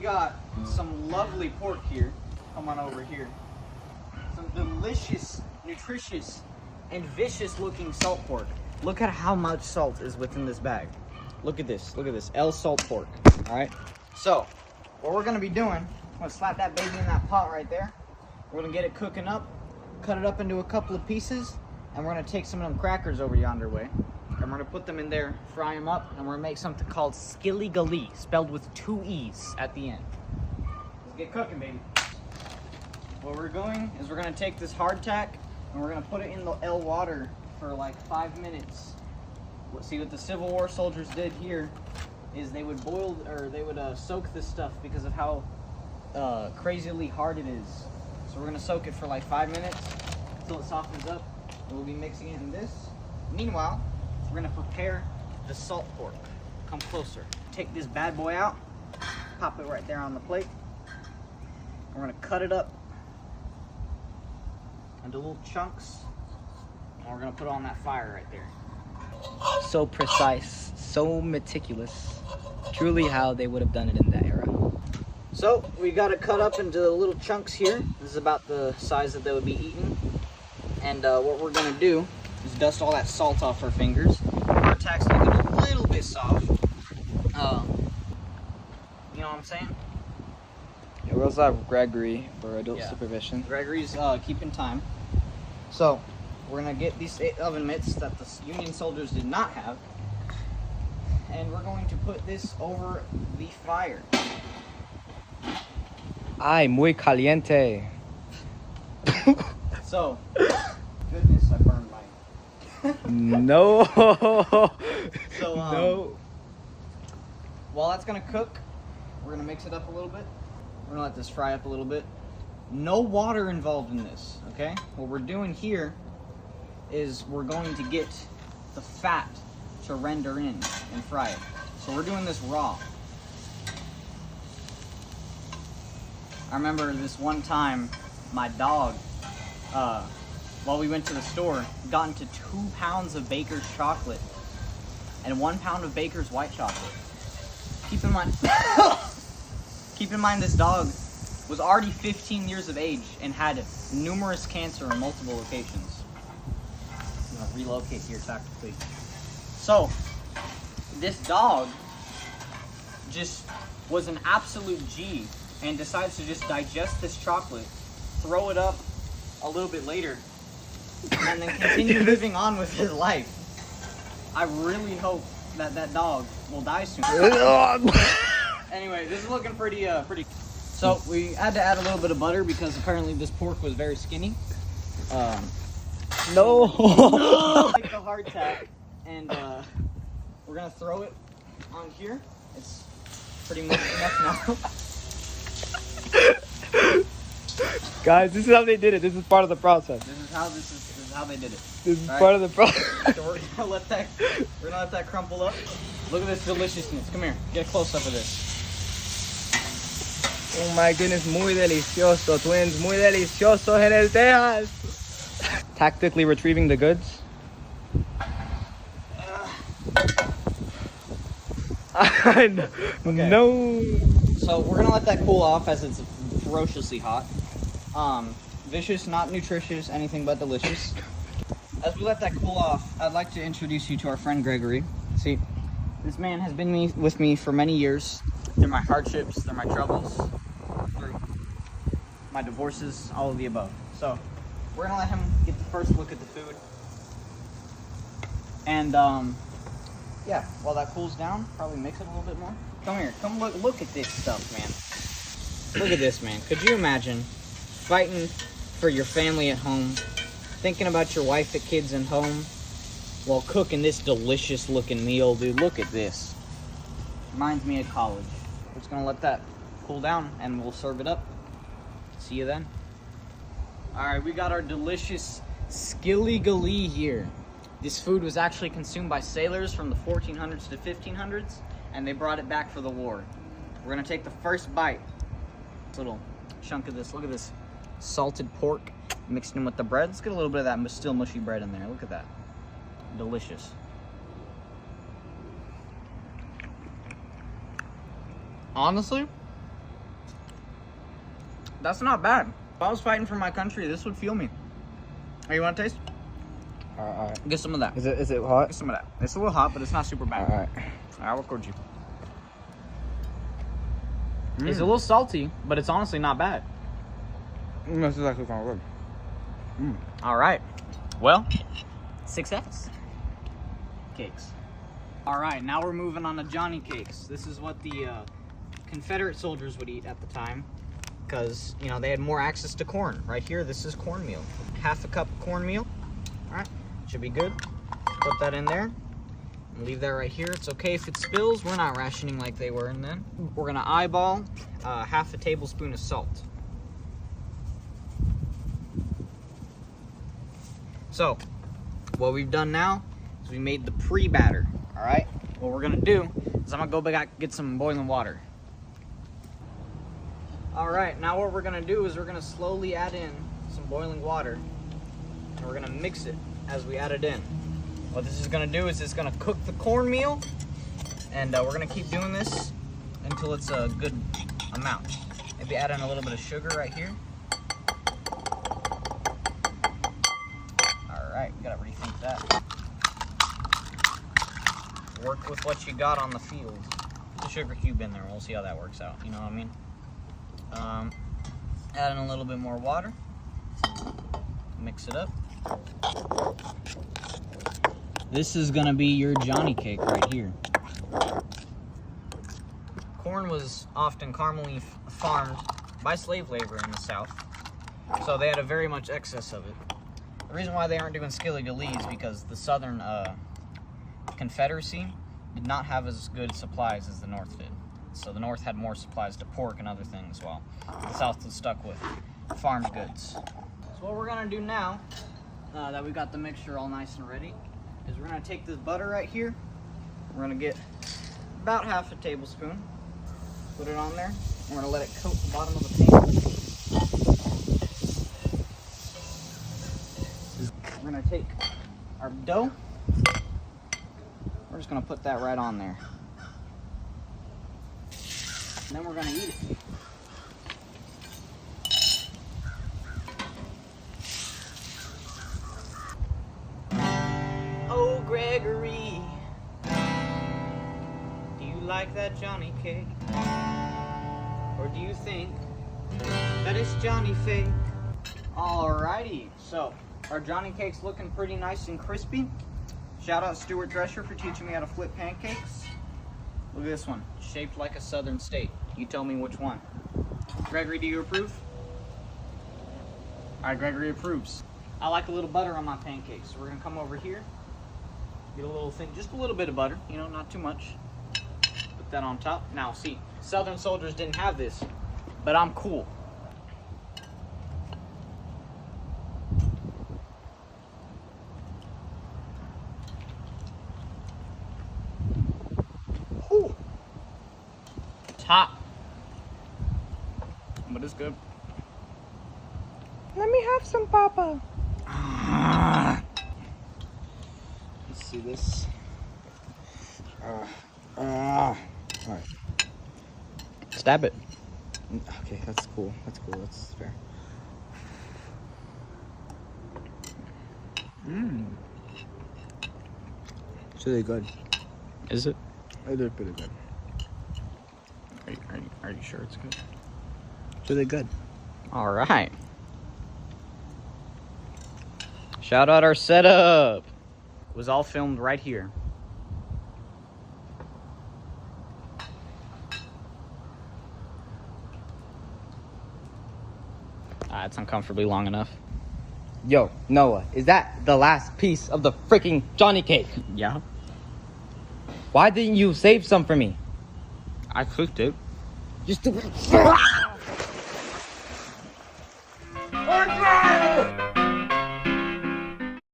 got some lovely pork here. Come on over here. Some delicious, nutritious, and vicious looking salt pork. Look at how much salt is within this bag. Look at this, L salt pork, all right? So, what we're gonna be doing, I'm gonna slap that baby in that pot right there. We're gonna get it cooking up, cut it up into a couple of pieces, and we're gonna take some of them crackers over yonder way, and we're gonna put them in there, fry them up, and we're gonna make something called skilly-gali, spelled with 2 E's at the end. Let's get cooking, baby. What we're going is we're gonna take this hardtack, and we're gonna put it in the L water for like 5 minutes. See what the Civil War soldiers did here is they would boil, or they would soak this stuff because of how crazily hard it is. So we're gonna soak it for like 5 minutes until it softens up, and we'll be mixing it in this. Meanwhile, we're gonna prepare the salt pork. Come closer. Take this bad boy out, pop it right there on the plate. We're gonna cut it up into little chunks, and we're gonna put it on that fire right there. So precise, so meticulous. Truly how they would have done it in that era. So we got it cut up into little chunks here. This is about the size that they would be eaten. And what we're gonna do is dust all that salt off our fingers. Our tack's gonna get a little bit soft. You know what I'm saying? Yeah, we also have Gregory for adult supervision. Gregory's keeping time. So we're gonna get these oven mitts that the Union soldiers did not have, and we're going to put this over the fire. Ay, muy caliente. So, goodness, I burned my. No. So, no. While that's gonna cook, we're gonna mix it up a little bit. We're gonna let this fry up a little bit. No water involved in this, okay? What we're doing here is we're going to get the fat to render in and fry it. So we're doing this raw. I remember this one time, my dog, while we went to the store, got into 2 pounds of Baker's chocolate and 1 pound of Baker's white chocolate. Keep in mind this dog was already 15 years of age and had numerous cancer in multiple locations. I'm gonna relocate here tactically. So, this dog just was an absolute G and decides to just digest this chocolate, throw it up a little bit later, and then continue living on with his life. I really hope that that dog will die soon. Anyway, this is looking pretty. So we had to add a little bit of butter because apparently this pork was very skinny. No. Take the hardtack, and we're gonna throw it on here. It's pretty much enough now. Guys, this is how they did it. This is part of the process. This is how they did it. This is part of the process. So we're gonna let that crumple up. Look at this deliciousness. Come here, get a close up of this. Oh my goodness, muy delicioso, twins, muy delicioso en el Texas. Tactically retrieving the goods. Okay. No. So we're gonna let that cool off as it's ferociously hot. Vicious, not nutritious, anything but delicious. As we let that cool off, I'd like to introduce you to our friend Gregory. See, this man has been with me for many years. Through my hardships, through my troubles, through my divorces, all of the above. So we're gonna let him get the first look at the food. And yeah, while that cools down, probably mix it a little bit more. Come here, come look at this stuff, man. Look at this, man. Could you imagine fighting for your family at home, thinking about your wife and kids at home, while cooking this delicious looking meal, dude? Look at this. Reminds me of college. We're just gonna let that cool down and we'll serve it up. See you then. All right, we got our delicious skilly-gali here. This food was actually consumed by sailors from the 1400s to 1500s, and they brought it back for the war. We're gonna take the first bite. This little chunk of this, look at this salted pork mixed in with the bread. Let's get a little bit of that still mushy bread in there. Look at that. Delicious. Honestly, That's not bad. If I was fighting for my country, this would fuel me. Hey, you want to taste? All right. Get some of that. Is it hot? Get some of that. It's a little hot, but it's not super bad. All right. I'll record you. It's a little salty, but it's honestly not bad. This is actually kind of good. All right. Well, success. Cakes. All right, now we're moving on to Johnny cakes. This is what the Confederate soldiers would eat at the time because, you know, they had more access to corn. Right here, this is cornmeal. Half a cup of cornmeal. All right, should be good. Put that in there. And leave that right here. It's okay if it spills. We're not rationing like they were. And then we're gonna eyeball half a tablespoon of salt. So, what we've done now is we made the pre-batter, all right? What we're gonna do is I'm gonna go back get some boiling water. All right, now what we're gonna do is we're gonna slowly add in some boiling water, and we're gonna mix it as we add it in. What this is gonna do is it's gonna cook the cornmeal, and we're gonna keep doing this until it's a good amount. Maybe add in a little bit of sugar right here. Alright, gotta rethink that. Work with what you got on the field. Put the sugar cube in there, we'll see how that works out, you know what I mean? Add in a little bit more water. Mix it up. This is gonna be your Johnny cake right here. Corn was often commonly farmed by slave labor in the South, so they had a very much excess of it. The reason why they aren't doing skilly gilly is because the Southern Confederacy did not have as good supplies as the North did. So the North had more supplies to pork and other things, while the South was stuck with farmed goods. So what we're gonna do now, that we got the mixture all nice and ready, is we're gonna take this butter right here. We're gonna get about half a tablespoon, put it on there, and we're gonna let it coat the bottom of the pan. We're gonna take our dough. We're just gonna put that right on there. And then we're gonna eat it. Oh, Gregory, do you like that Johnny cake? Or do you think that it's Johnny fake? Alrighty, so our Johnny cake's looking pretty nice and crispy. Shout out Stuart Drescher for teaching me how to flip pancakes. Look at this one, shaped like a southern state. You tell me which one. Gregory, do you approve? All right, Gregory approves. I like a little butter on my pancakes. So we're gonna come over here, get a little thing, just a little bit of butter, you know, not too much. Put that on top. Now see, Southern soldiers didn't have this, but I'm cool. Whew. It's hot, but it's good. Let me have some, Papa. Let's see this. All right. Stab it. Okay, that's cool. That's fair. It's really good. Is it? It is pretty good. Are you sure it's good? It's really good. All right. Shout out our setup. It was all filmed right here. It's uncomfortably long enough. Yo, Noah, is that the last piece of the freaking Johnny cake? Yeah. Why didn't you save some for me? I cooked it. Just